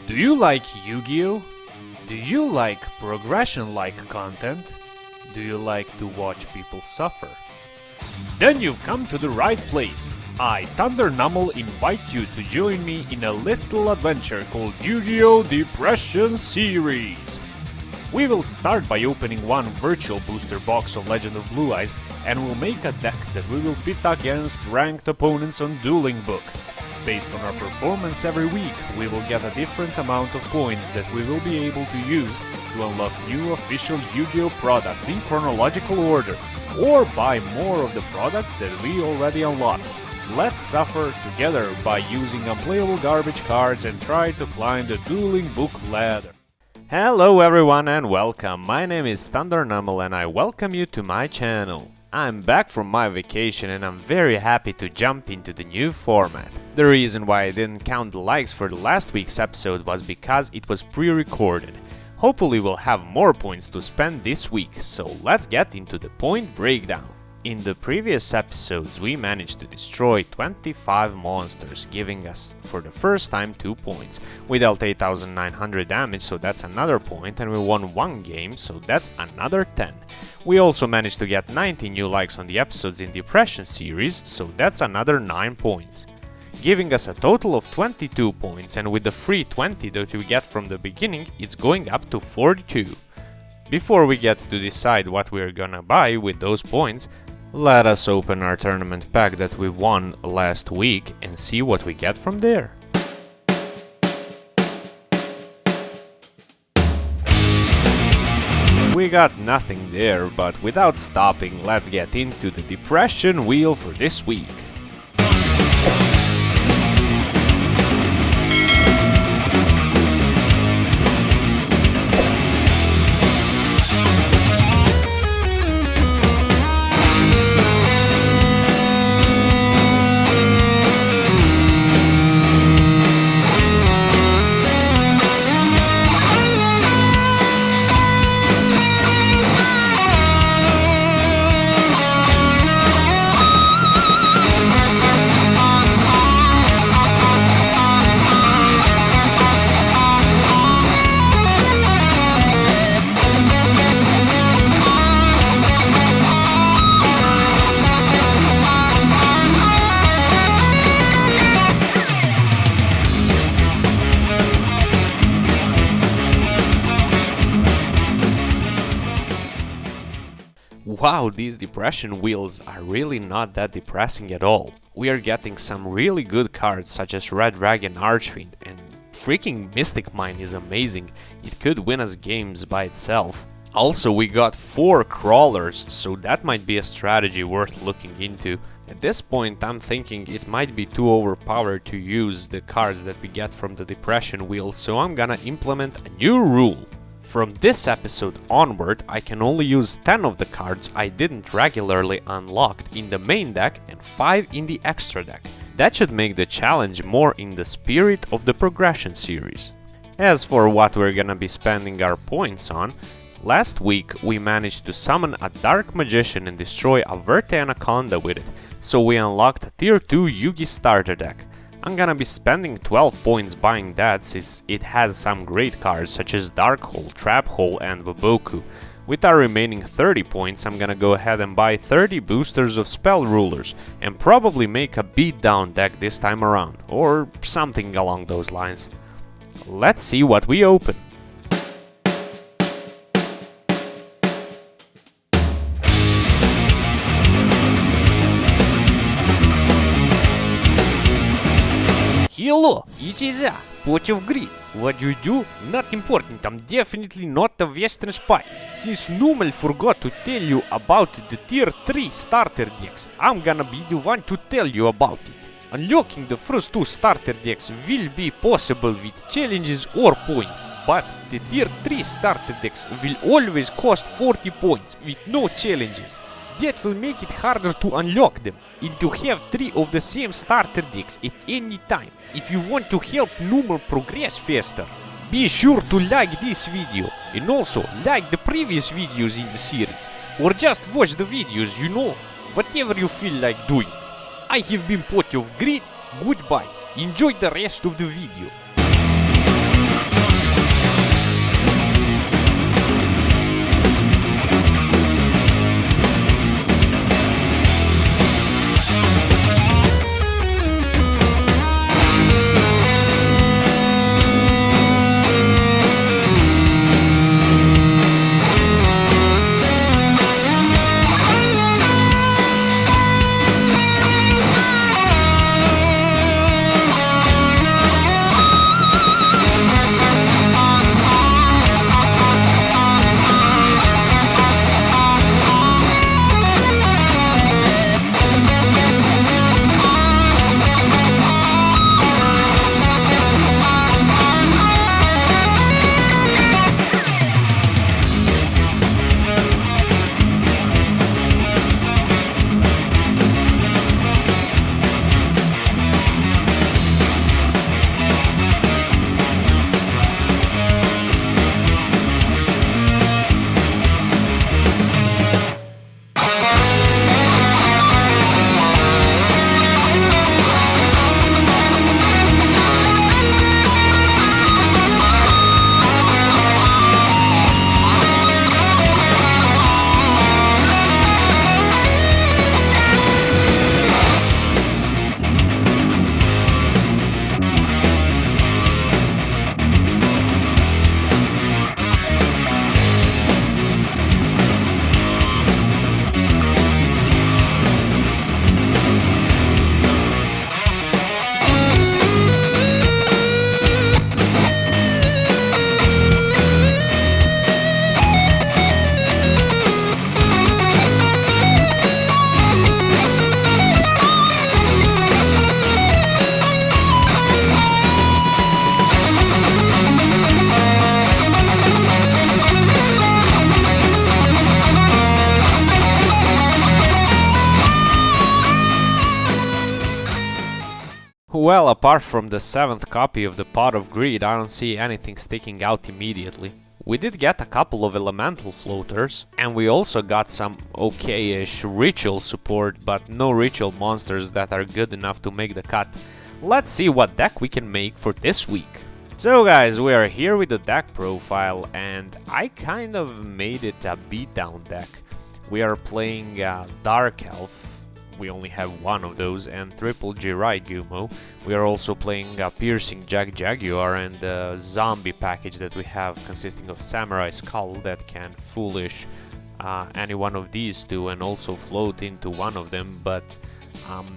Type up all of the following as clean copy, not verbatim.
Do you like Yu-Gi-Oh? Do you like progression-like content? Do you like to watch people suffer? Then you've come to the right place. I, Thundernumel, invite you to join me in a little adventure called Yu-Gi-Oh! Depression Series. We will start by opening one virtual booster box of Legend of Blue Eyes and we'll make a deck that we will pit against ranked opponents on Dueling Book. Based on our performance every week, we will get a different amount of coins that we will be able to use to unlock new official Yu-Gi-Oh! Products in chronological order, or buy more of the products that we already unlocked. Let's suffer together by using unplayable garbage cards and try to climb the Dueling Book ladder. Hello everyone and welcome, my name is Thundernumel and I welcome you to my channel. I'm back from my vacation and I'm very happy to jump into the new format. The reason why I didn't count the likes for the last week's episode was because it was pre-recorded. Hopefully we'll have more points to spend this week, so let's get into the point breakdown. In the previous episodes we managed to destroy 25 monsters, giving us for the first time 2 points. We dealt 8,900 damage, so that's another point, and we won 1 game, so that's another 10. We also managed to get 90 new likes on the episodes in Depression series, so that's another 9 points. Giving us a total of 22 points, and with the free 20 that we get from the beginning, it's going up to 42. Before we get to decide what we're gonna buy with those points, let us open our tournament pack that we won last week and see what we get from there. We got nothing there, but without stopping, let's get into the depression wheel for this week. Wow, these depression wheels are really not that depressing at all. We are getting some really good cards such as Red Dragon Archfiend, and freaking Mystic Mine is amazing, it could win us games by itself. Also we got 4 crawlers, so that might be a strategy worth looking into. At this point I'm thinking it might be too overpowered to use the cards that we get from the depression wheel, so I'm gonna implement a new rule. From this episode onward, I can only use 10 of the cards I didn't regularly unlock in the main deck and 5 in the extra deck. That should make the challenge more in the spirit of the progression series. As for what we're gonna be spending our points on, last week we managed to summon a Dark Magician and destroy a Verte Anaconda with it, so we unlocked a tier 2 Yugi starter deck. I'm gonna be spending 12 points buying that since it has some great cards such as Dark Hole, Trap Hole and Waboku. With our remaining 30 points I'm gonna go ahead and buy 30 boosters of Spell Rulers and probably make a beatdown deck this time around, or something along those lines. Let's see what we open. Hello, it is a pot of greed. What do you do? Not important, I'm definitely not a Western spy. Since Numel forgot to tell you about the tier 3 starter decks, I'm gonna be the one to tell you about it. Unlocking the first 2 starter decks will be possible with challenges or points, but the tier 3 starter decks will always cost 40 points with no challenges. That will make it harder to unlock them and to have 3 of the same starter decks at any time. If you want to help Numel progress faster, be sure to like this video and also like the previous videos in the series, or just watch the videos, you know, whatever you feel like doing. I have been Pot of Greed, goodbye, enjoy the rest of the video. Well, apart from the 7th copy of the Pot of Greed, I don't see anything sticking out immediately. We did get a couple of elemental floaters, and we also got some okay-ish ritual support, but no ritual monsters that are good enough to make the cut. Let's see what deck we can make for this week. So guys, we are here with the deck profile, and I kind of made it a beatdown deck. We are playing Dark Elf. We only have one of those, and Triple G YUGIOH. We are also playing Piercing Jaguar and the zombie package that we have consisting of Samurai Skull that can foolish any one of these two and also float into one of them, but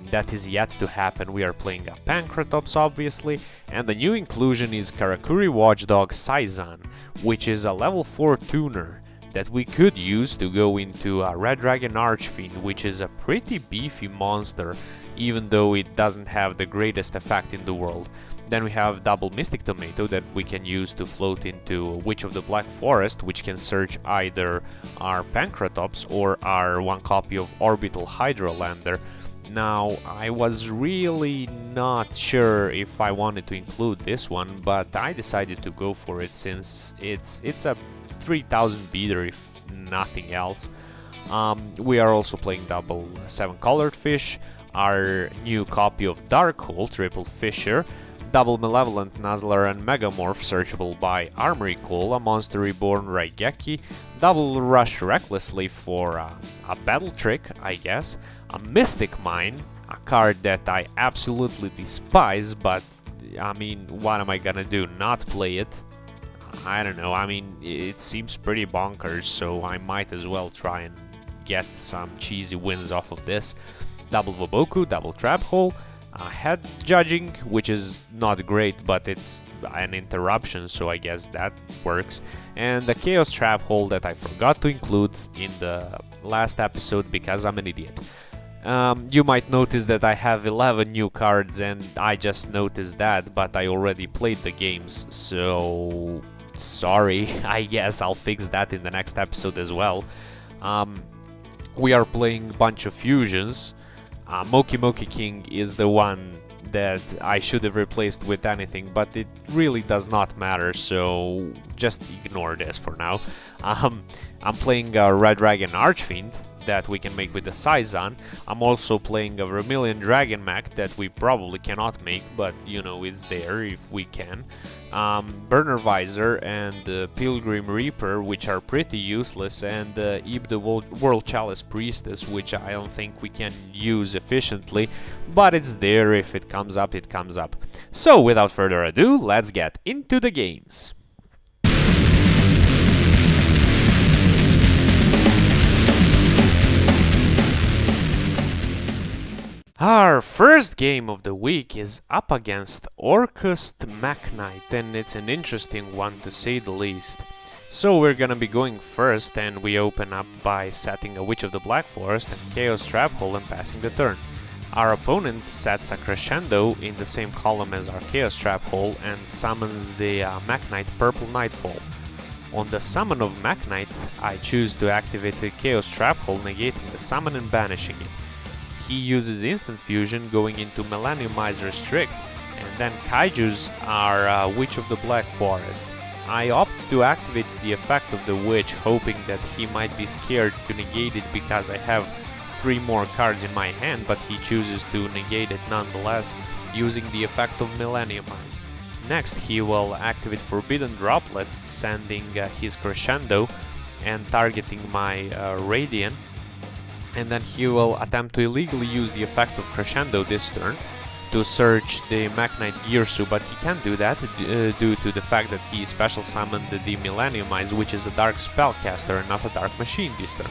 that is yet to happen. We are playing a Pancratops obviously, and the new inclusion is Karakuri Watchdog Saizan, which is a level 4 tuner that we could use to go into a Red Dragon Archfiend, which is a pretty beefy monster, even though it doesn't have the greatest effect in the world. Then we have Double Mystic Tomato that we can use to float into Witch of the Black Forest, which can search either our Pancratops or our one copy of Orbital Hydrolander. Now, I was really not sure if I wanted to include this one, but I decided to go for it since it's a 3000 beater if nothing else. We are also playing double 7 colored fish, our new copy of Darkhold, Triple Fisher, double Malevolent Nuzzler and Megamorph searchable by Armory Call, a Monster Reborn Raigeki, double Rush Recklessly for a battle trick, I guess, a Mystic Mine, a card that I absolutely despise, but I mean, what am I gonna do, not play it? I don't know, I mean, it seems pretty bonkers, so I might as well try and get some cheesy wins off of this. Double Waboku, double Trap Hole, Head Judging, which is not great, but it's an interruption, so I guess that works. And the Chaos Trap Hole that I forgot to include in the last episode because I'm an idiot. You might notice that I have 11 new cards, and I just noticed that, but I already played the games, so sorry. I guess I'll fix that in the next episode as well. We are playing a bunch of fusions. Moki Moki King is the one that I should have replaced with anything, but it really does not matter, so just ignore this for now. I'm playing a Red Dragon Archfiend that we can make with the Saizan. I'm also playing a Vermilion Dragon Mech that we probably cannot make, but you know, it's there if we can. Burner Visor and Pilgrim Reaper, which are pretty useless, and Eve the World Chalice Priestess, which I don't think we can use efficiently, but it's there. If it comes up, it comes up. So without further ado, let's get into the games. Our first game of the week is up against Orcust Mekk-Knight, and it's an interesting one to say the least. So we're gonna be going first, and we open up by setting a Witch of the Black Forest and Chaos Trap Hole and passing the turn. Our opponent sets a Crescendo in the same column as our Chaos Trap Hole and summons the Mekk-Knight Purple Nightfall. On the summon of Mekk-Knight, I choose to activate the Chaos Trap Hole, negating the summon and banishing it. He uses Instant Fusion going into Millennium Miser's Trick, and then Kaijus are Witch of the Black Forest. I opt to activate the effect of the Witch, hoping that he might be scared to negate it because I have 3 more cards in my hand, but he chooses to negate it nonetheless, using the effect of Millenniumize. Next, he will activate Forbidden Droplets, sending his Crescendo and targeting my Radiant. And then he will attempt to illegally use the effect of Crescendo this turn to search the Mekk-Knight Girsu, but he can't do that due to the fact that he special summoned the Millenniumize, which is a Dark Spellcaster and not a Dark Machine this turn.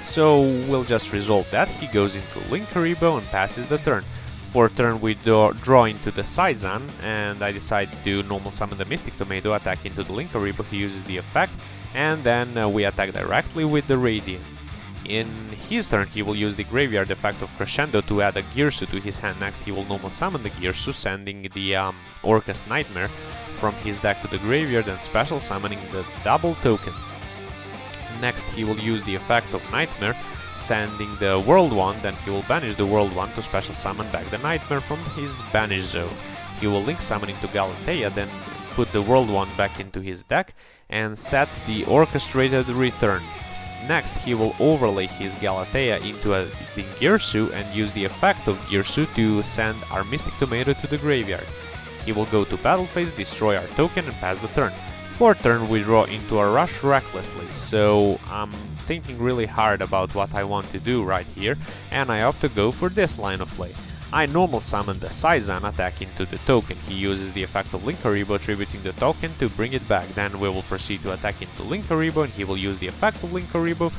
So we'll just resolve that. He goes into Linkaribo and passes the turn. For turn we draw into the Saizan, and I decide to normal summon the Mystic Tomato, attack into the Linkaribo. He uses the effect, and then we attack directly with the Radiant. In his turn, he will use the Graveyard effect of Crescendo to add a Girsu to his hand. Next, he will normal summon the Girsu, sending the Orcust Nightmare from his deck to the graveyard and special summoning the double tokens. Next, he will use the effect of Nightmare sending the World Wand, then he will banish the World Wand to special summon back the Nightmare from his banish zone. He will link summon into Galatea, then put the World Wand back into his deck and set the Orchestrated Return. Next, he will overlay his Galatea into a Dingirsu and use the effect of Girsu to send our Mystic Tomato to the graveyard. He will go to battle phase, destroy our token and pass the turn. For turn we draw into a Rush Recklessly, so I'm thinking really hard about what I want to do right here, and I opt to go for this line of play. I normal summon the Saizan attack into the token. He uses the effect of Linkaribo, tributing the token to bring it back. Then we will proceed to attack into Linkaribo, and he will use the effect of Linkaribo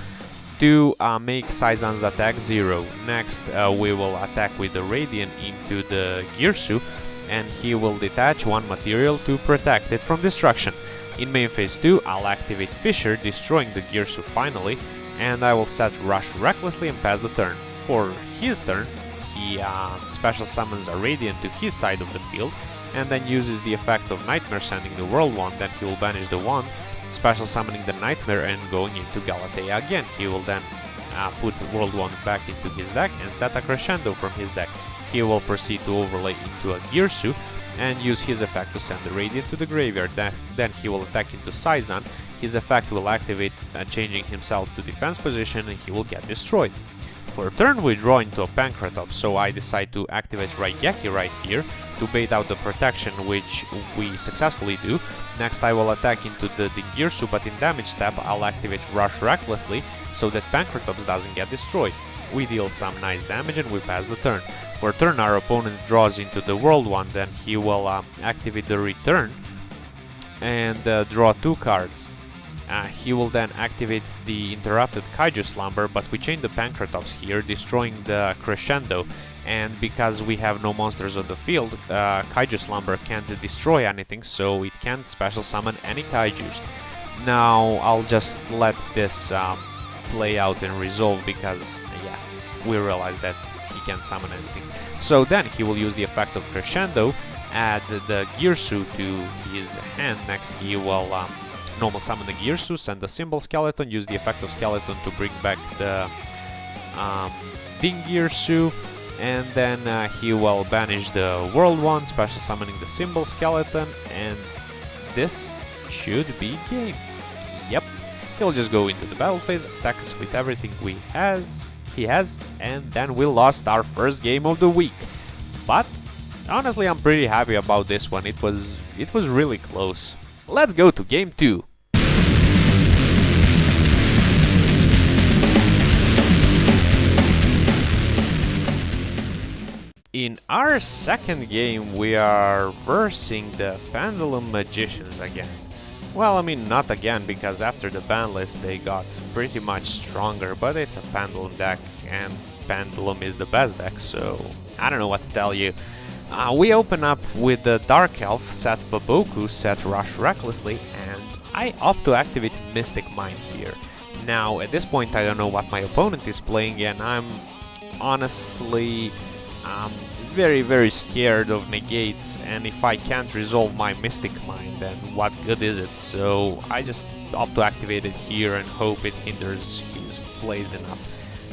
to make Saizan's attack 0. Next, we will attack with the Radiant into the Girsu, and he will detach one material to protect it from destruction. In main phase 2, I'll activate Fissure, destroying the Girsu finally, and I will set Rush Recklessly and pass the turn. For his turn, he special summons a Radiant to his side of the field, and then uses the effect of Nightmare sending the World Wand, then he will banish the wand, special summoning the Nightmare and going into Galatea again. He will then put the World Wand back into his deck and set a Crescendo from his deck. He will proceed to overlay into a Girsu and use his effect to send the Radiant to the graveyard. Then he will attack into Saizan. His effect will activate, changing himself to defense position, and he will get destroyed. For turn we draw into a Pancratops, so I decide to activate Raigeki right here to bait out the protection, which we successfully do. Next I will attack into the Dingirsu, but in damage step I'll activate Rush Recklessly so that Pancratops doesn't get destroyed. We deal some nice damage and we pass the turn. For turn our opponent draws into the World Wand, then he will activate the Return and draw 2 cards. He will then activate the interrupted Kaiju Slumber, but we chain the Pancratops here, destroying the Crescendo, and because we have no monsters on the field, Kaiju Slumber can't destroy anything, so it can't special summon any Kaijus. Now I'll just let this play out and resolve, because yeah, we realize that he can't summon anything. So then he will use the effect of Crescendo, add the Girsu to his hand. Next he will normal summon the Girsu, send the Symbol Skeleton, use the effect of Skeleton to bring back the Dingirsu, and then he will banish the World Wand, special summoning the Symbol Skeleton, and this should be game. Yep, he'll just go into the battle phase, attack us with everything he has, and then we lost our first game of the week. But honestly, I'm pretty happy about this one. It was really close. Let's go to game 2. In our second game, we are versing the Pendulum Magicians again. Well, I mean, not again, because after the ban list they got pretty much stronger, but it's a Pendulum deck, and Pendulum is the best deck, so I don't know what to tell you. We open up with the Dark Elf, set Vaboku, set Rush Recklessly, and I opt to activate Mystic Mine here. Now, at this point I don't know what my opponent is playing, and I'm honestly very scared of negates, and if I can't resolve my Mystic Mine, then what good is it? So I just opt to activate it here and hope it hinders his plays enough.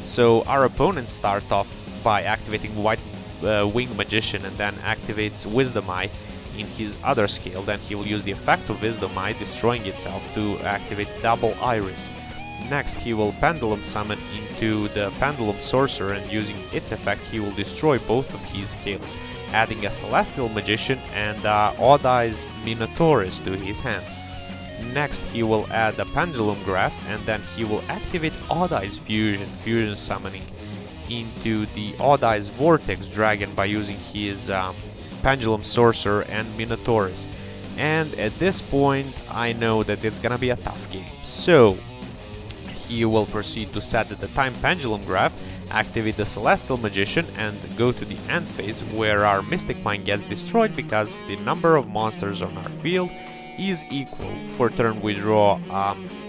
So our opponent starts off by activating White Wing Magician and then activates Wisdom Eye in his other scale. Then he will use the effect of Wisdom Eye, destroying itself, to activate Double Iris. Next he will Pendulum Summon into the Pendulum Sorcerer, and using its effect he will destroy both of his scales, adding a Celestial Magician and Odd Eyes Minotaurus to his hand. Next he will add a Pendulum Graph, and then he will activate Odd Eyes Fusion summoning into the Odd Eyes Vortex Dragon by using his Pendulum Sorcerer and Minotaurus. And at this point I know that it's gonna be a tough game, so he will proceed to set the Time Pendulum Graph, activate the Celestial Magician, and go to the end phase, where our Mystic Mine gets destroyed because the number of monsters on our field is equal. For turn we draw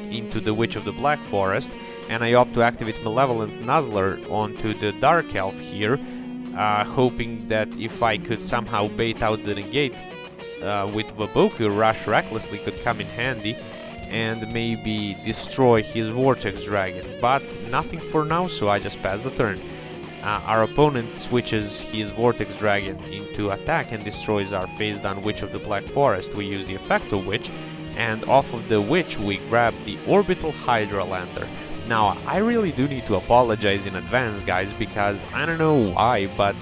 into the Witch of the Black Forest, and I opt to activate Malevolent Nuzzler onto the Dark Elf here, hoping that if I could somehow bait out the negate with Vaboku, Rush Recklessly could come in handy, and maybe destroy his Vortex Dragon, but nothing for now, so I just pass the turn. Our opponent switches his Vortex Dragon into attack and destroys our face down Witch of the Black Forest. We use the effect of Witch, and off of the Witch we grab the Orbital Hydra Lander. Now, I really do need to apologize in advance, guys, because I don't know why, but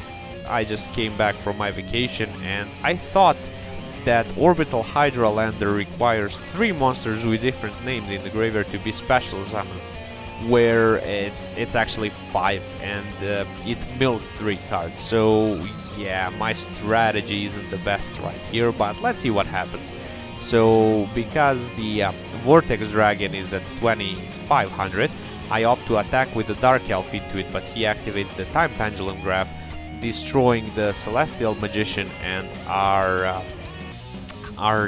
I just came back from my vacation and I thought that Orbital Hydra Lander requires 3 monsters with different names in the graveyard to be special summoned, where it's actually 5, and it mills 3 cards. So yeah, my strategy isn't the best right here, but let's see what happens. So because the Vortex Dragon is at 2500, I opt to attack with the Dark Elf into it, but he activates the Time Pendulum Graph, destroying the Celestial Magician and our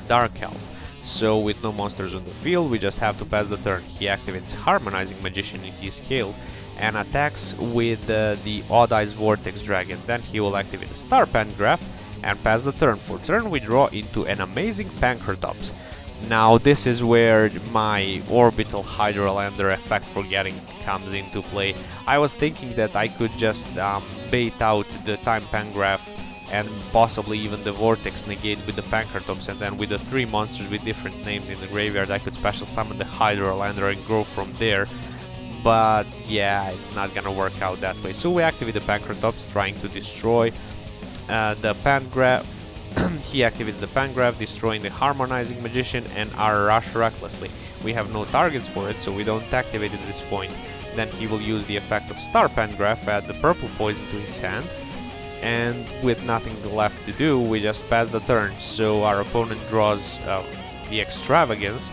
Dark Elf. So with no monsters on the field, we just have to pass the turn. He activates Harmonizing Magician in his scale and attacks with the Odd Eyes Vortex Dragon. Then he will activate the Star Pen Graph and pass the turn. For turn we draw into an amazing Pancratops. Now this is where my Orbital Hydra Lander effect forgetting comes into play. I was thinking that I could just bait out the Time Pen Graph and possibly even the Vortex Negate with the Pancratops, and then with the 3 monsters with different names in the graveyard I could special summon the Hydra Lander and grow from there. But yeah, it's not gonna work out that way. So we activate the Pancratops, trying to destroy the Pangraph. He activates the Pangraph, destroying the Harmonizing Magician and our Rush recklessly. We have no targets for it, so we don't activate it at this point. Then he will use the effect of Star Pangraph, add the purple poison to his hand, and with nothing left to do, we just pass the turn. So our opponent draws the Extravagance,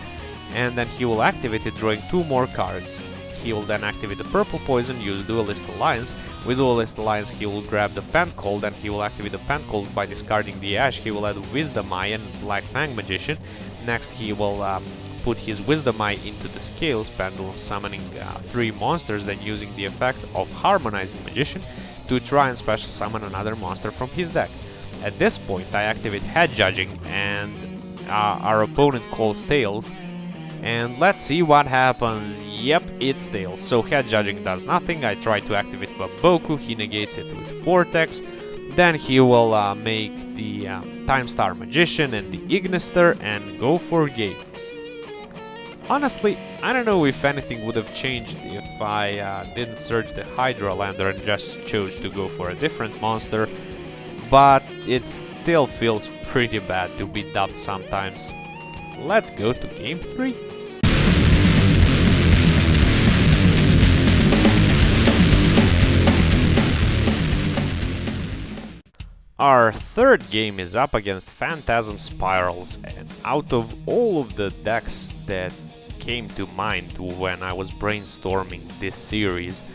and then he will activate it, drawing 2 more cards. He will then activate the purple poison, use Duelist Alliance. With Duelist Alliance he will grab the Pencold, and he will activate the Pencold by discarding the Ash. He will add Wisdom Eye and Black Fang Magician. Next he will put his Wisdom Eye into the Scales Pendulum, summoning 3 monsters, then using the effect of Harmonizing Magician to try and special summon another monster from his deck. At this point I activate Head Judging, and our opponent calls Tails. And let's see what happens. Yep, it's Tails. So Head Judging does nothing. I try to activate Vaboku, he negates it with Vortex. Then he will make the Time Star Magician and the Ignister and go for game. Honestly, I don't know if anything would have changed if I didn't search the Hydra Lander and just chose to go for a different monster, but it still feels pretty bad to be dubbed sometimes. Let's go to game 3. Our third game is up against Phantasm Spirals, and out of all of the decks that came to mind when I was brainstorming this series,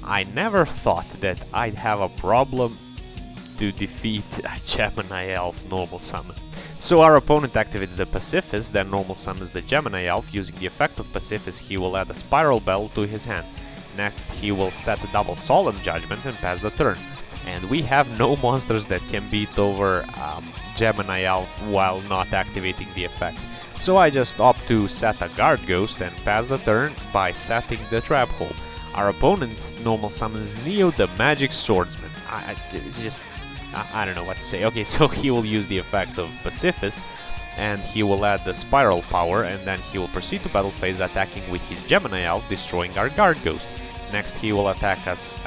I never thought that I'd have a problem to defeat a Gemini Elf normal summon. So our opponent activates the Pacifist, then normal summons the Gemini Elf. Using the effect of Pacifist, he will add a Spiral Bell to his hand. Next, he will set a double Solemn Judgment and pass the turn. And we have no monsters that can beat over Gemini Elf while not activating the effect. So I just opt to set a Guard Ghost and pass the turn by setting the Trap Hole. Our opponent normal summons Neo the Magic Swordsman. I don't know what to say. Okay, so he will use the effect of Pacifist, and he will add the Spiral Power, and then he will proceed to battle phase, attacking with his Gemini Elf, destroying our Guard Ghost. Next he will attack us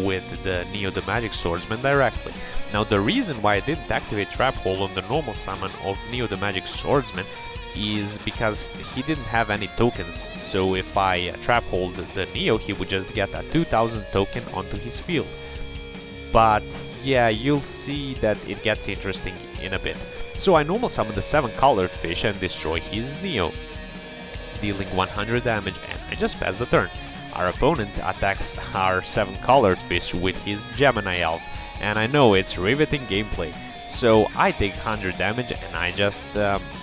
with the Neo the Magic Swordsman directly. Now the reason why I didn't activate Trap Hole on the normal summon of Neo the Magic Swordsman is because he didn't have any tokens, so if I Trap Hold the Neo, he would just get a 2000 token onto his field. But yeah, you'll see that it gets interesting in a bit. So I normal summon the 7-colored fish and destroy his Neo, dealing 100 damage, and I just pass the turn. Our opponent attacks our 7-colored fish with his Gemini Elf, and I know it's riveting gameplay. So I take 100 damage, and I just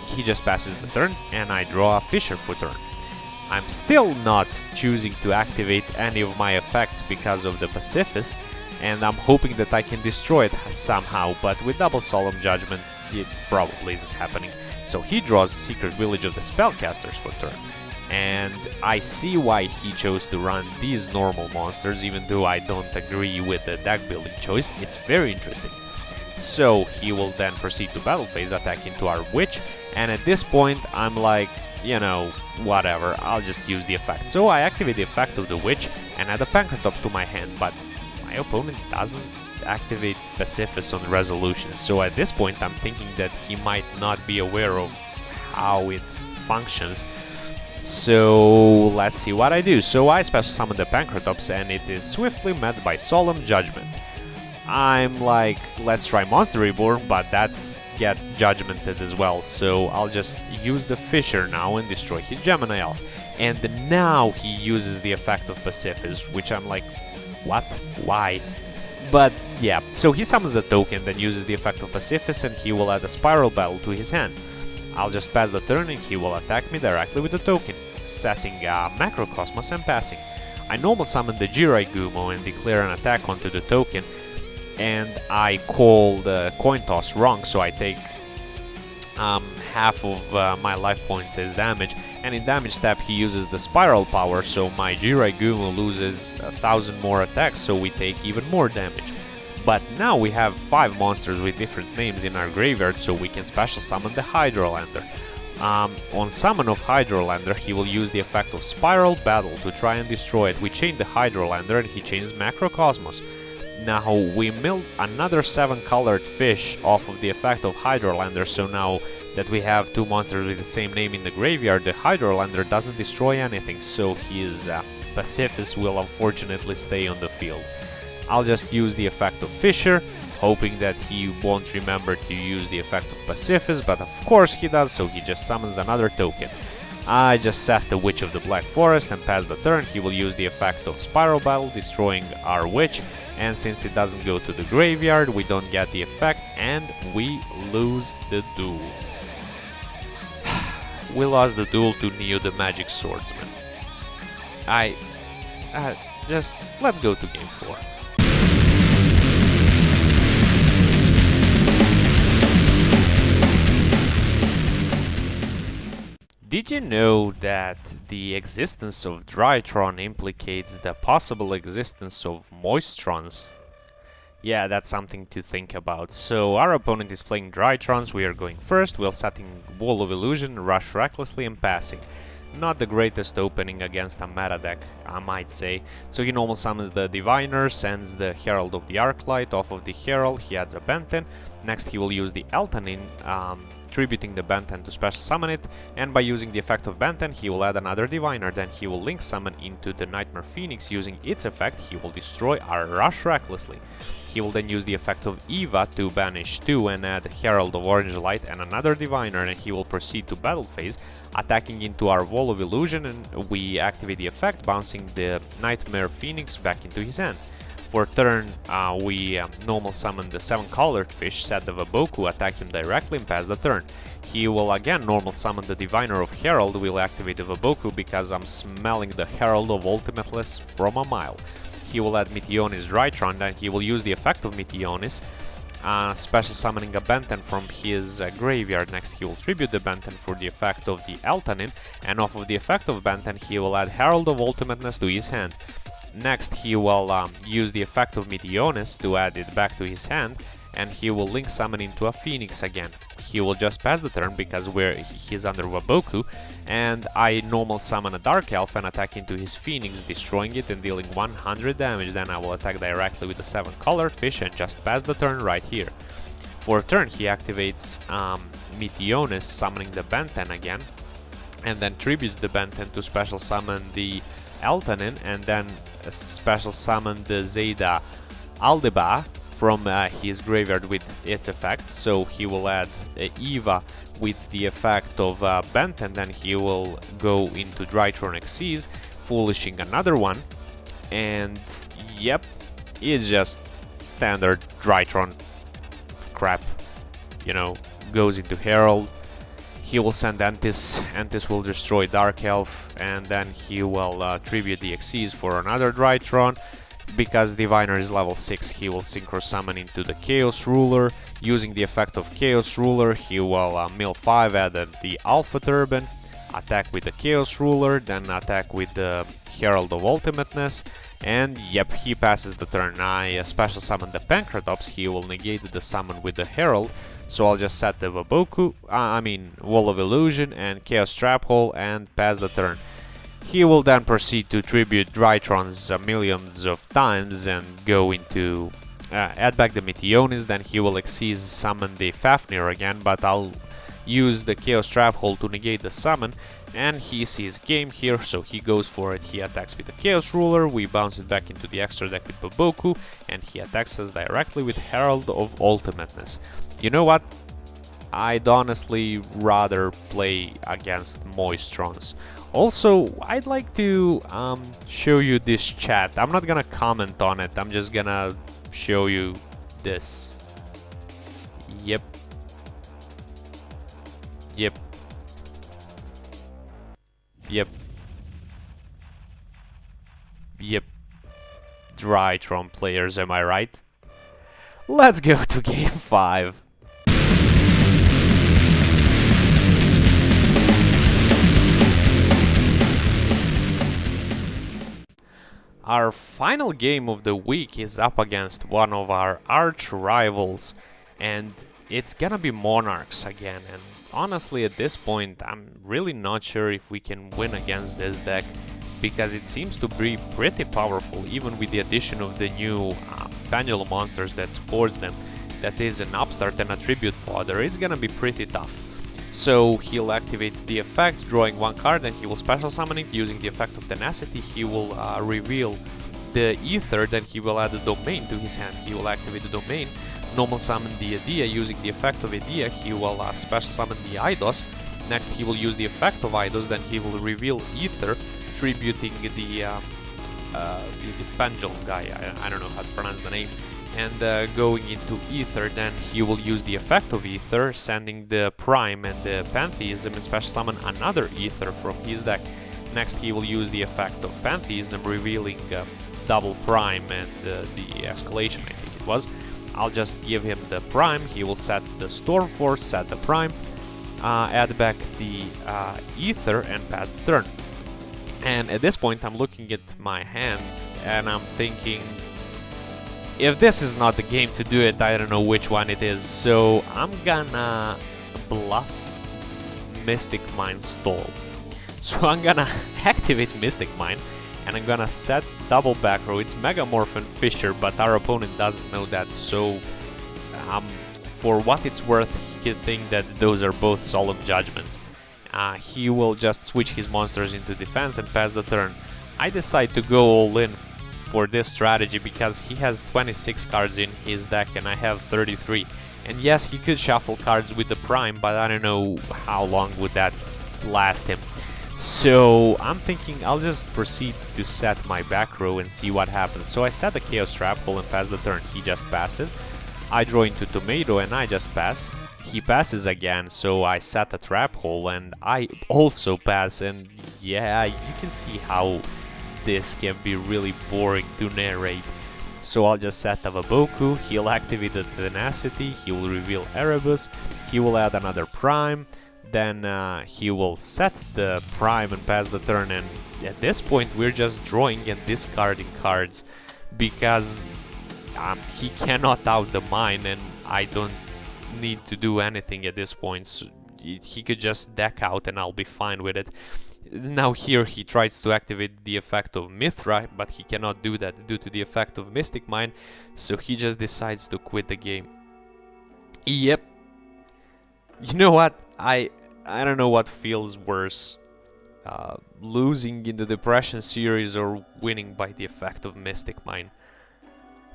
he just passes the turn, and I draw a Fisher for turn. I'm still not choosing to activate any of my effects because of the Pacifist, and I'm hoping that I can destroy it somehow, but with double Solemn Judgment it probably isn't happening. So he draws Secret Village of the Spellcasters for turn. And I see why he chose to run these normal monsters, even though I don't agree with the deck building choice. It's very interesting. So he will then proceed to battle phase, attack into our Witch, and at this point I'm like, you know, whatever, I'll just use the effect. So I activate the effect of the Witch and add a Pancratops to my hand, but my opponent doesn't activate Pacifist on resolution. So at this point I'm thinking that he might not be aware of how it functions. So let's see what I do. So I special summon the Pancratops and it is swiftly met by Solemn Judgment. I'm like, let's try Monster Reborn, but that's get judgmented as well. So I'll just use the Fisher now and destroy his Gemini Elf. And now he uses the effect of Pacifist, which I'm like, what? Why? But yeah, so he summons a token, then uses the effect of Pacifist, and he will add a Spiral Battle to his hand. I'll just pass the turn and he will attack me directly with the token, setting a Macrocosmos and passing. I normal summon the Jirai Gumo and declare an attack onto the token, and I call the coin toss wrong, so I take half of my life points as damage, and in damage step he uses the Spiral Power, so my Jirai Gumo loses 1,000 more attacks, so we take even more damage. But now we have 5 monsters with different names in our graveyard, so we can special summon the Hydrolander. On summon of Hydrolander, he will use the effect of Spiral Battle to try and destroy it. We chain the Hydrolander and he chains Macrocosmos. Now we milled another 7 colored fish off of the effect of Hydrolander, so now that we have 2 monsters with the same name in the graveyard, the Hydrolander doesn't destroy anything, so his Pacifist will unfortunately stay on the field. I'll just use the effect of Fisher, hoping that he won't remember to use the effect of Pacifist, but of course he does, so he just summons another token. I just set the Witch of the Black Forest and pass the turn. He will use the effect of Spiral Battle, destroying our Witch, and since it doesn't go to the graveyard, we don't get the effect, and we lose the duel. We lost the duel to Neo the Magic Swordsman. Just let's go to game 4. Did you know that the existence of Drytron implicates the possible existence of Moistrons? Yeah, that's something to think about. So our opponent is playing Drytrons, we are going first, while setting Wall of Illusion, rush recklessly and passing. Not the greatest opening against a meta deck, I might say. So he normal summons the Diviner, sends the Herald of the Arclight. Off of the Herald he adds a Benten. Next he will use the Eltanin, tributing the Benten to special summon it, and by using the effect of Benten he will add another Diviner. Then he will link summon into the Nightmare Phoenix. Using its effect he will destroy our Rush recklessly. He will then use the effect of Eva to banish 2 and add Herald of Orange Light and another Diviner, and he will proceed to battle phase, attacking into our Wall of Illusion, and we activate the effect, bouncing the Nightmare Phoenix back into his hand. For turn, we normal summon the 7 colored fish, set the Vaboku, attack him directly and pass the turn. He will again normal summon the Diviner of Herald. We'll activate the Vaboku because I'm smelling the Herald of Ultimateless from a mile. He will add Meteonis Drytron, and he will use the effect of Meteonis, special summoning a Benten from his graveyard. Next he will tribute the Benten for the effect of the Eltanin, and off of the effect of Benten he will add Herald of Ultimateness to his hand. Next he will use the effect of Meteonis to add it back to his hand, and he will link summon into a Phoenix again. He will just pass the turn because he's under Vaboku, and I normal summon a Dark Elf and attack into his Phoenix, destroying it and dealing 100 damage. Then I will attack directly with the 7 colored fish and just pass the turn right here. For turn he activates Meteonis, summoning the Benten again, and then tributes the Benten to special summon the Eltanin, and then special summon the Zeta Aldeba from his graveyard with its effect. So he will add Eva with the effect of Benten, then he will go into Drytron Xyz, foolishing another one, and yep, it's just standard Drytron crap, you know, goes into Herald. He will send Antis, Antis will destroy Dark Elf, and then he will tribute the Xyz for another Drytron. Because Diviner is level 6, he will Synchro Summon into the Chaos Ruler. Using the effect of Chaos Ruler, he will mill 5 at the Alpha Turban, attack with the Chaos Ruler, then attack with the Herald of Ultimateness, and yep, he passes the turn. I special summon the Pancratops, he will negate the summon with the Herald, so I'll just set the Wall of Illusion and Chaos Trap Hole and pass the turn. He will then proceed to tribute Drytrons millions of times and go into add back the Meteonis, then he will Xyz summon the Fafnir again, but I'll use the Chaos Trap Hole to negate the summon, and he sees game here, so he goes for it. He attacks with the Chaos Ruler, we bounce it back into the extra deck with Baboku, and he attacks us directly with Herald of Ultimateness. You know what? I'd honestly rather play against Moistrons. Also, I'd like to show you this chat. I'm not gonna comment on it, I'm just gonna show you this. Yep. Yep. Yep. Yep. Drytron players, am I right? Let's go to game 5. Our final game of the week is up against one of our arch rivals, and it's gonna be Monarchs again. And honestly, at this point, I'm really not sure if we can win against this deck, because it seems to be pretty powerful, even with the addition of the new Pendulum monsters that supports them. That is an upstart and a tribute fodder. It's gonna be pretty tough. So he'll activate the effect, drawing 1 card, and he will special summon it. Using the effect of Tenacity, he will reveal the Ether, then he will add a domain to his hand. He will activate the domain, normal summon the Idea. Using the effect of Idea, he will special summon the Eidos. Next, he will use the effect of Eidos, then he will reveal Ether, tributing the Pendulum guy. I don't know how to pronounce the name. And going into Ether, then he will use the effect of Ether, sending the Prime and the Pantheism, and special summon another Ether from his deck. Next, he will use the effect of Pantheism, revealing double Prime and the Escalation, I think it was. I'll just give him the Prime, he will set the Stormforce, set the Prime, add back the Ether, and pass the turn. And at this point, I'm looking at my hand, and I'm thinking, if this is not the game to do it, I don't know which one it is. So I'm gonna bluff Mystic Mine Stall. So I'm gonna activate Mystic Mine, and I'm gonna set double back row. It's Megamorph and Fisher, but our opponent doesn't know that. So for what it's worth, he can think that those are both Solemn Judgments. He will just switch his monsters into defense and pass the turn. I decide to go all in for this strategy because he has 26 cards in his deck and I have 33. And yes, he could shuffle cards with the Prime, but I don't know how long would that last him. So I'm thinking I'll just proceed to set my back row and see what happens. So I set the Chaos Trap Hole and pass the turn. He just passes. I draw into Tomato and I just pass. He passes again, so I set a Trap Hole and I also pass. And yeah, you can see how this can be really boring to narrate. So I'll just set a Vaboku, he'll activate the Tenacity, he will reveal Erebus, he will add another Prime, then he will set the Prime and pass the turn, and at this point we're just drawing and discarding cards because he cannot out the mine and I don't need to do anything at this point. So he could just deck out and I'll be fine with it. Now here he tries to activate the effect of Mithra, but he cannot do that due to the effect of Mystic Mine, so he just decides to quit the game. Yep. You know what? I don't know what feels worse. Losing in the Depression series or winning by the effect of Mystic Mine.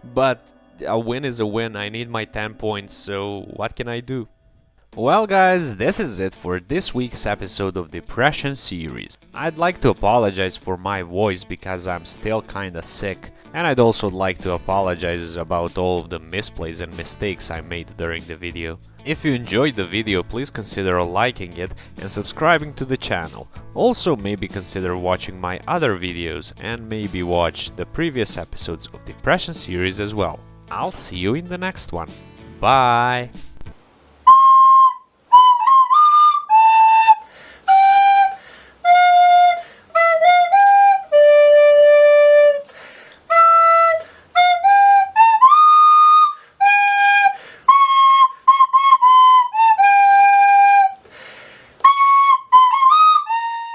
But a win is a win. I need my 10 points, so what can I do? Well guys, this is it for this week's episode of Depression series. I'd like to apologize for my voice because I'm still kinda sick, and I'd also like to apologize about all of the misplays and mistakes I made during the video. If you enjoyed the video, please consider liking it and subscribing to the channel. Also maybe consider watching my other videos and maybe watch the previous episodes of Depression series as well. I'll see you in the next one. Bye!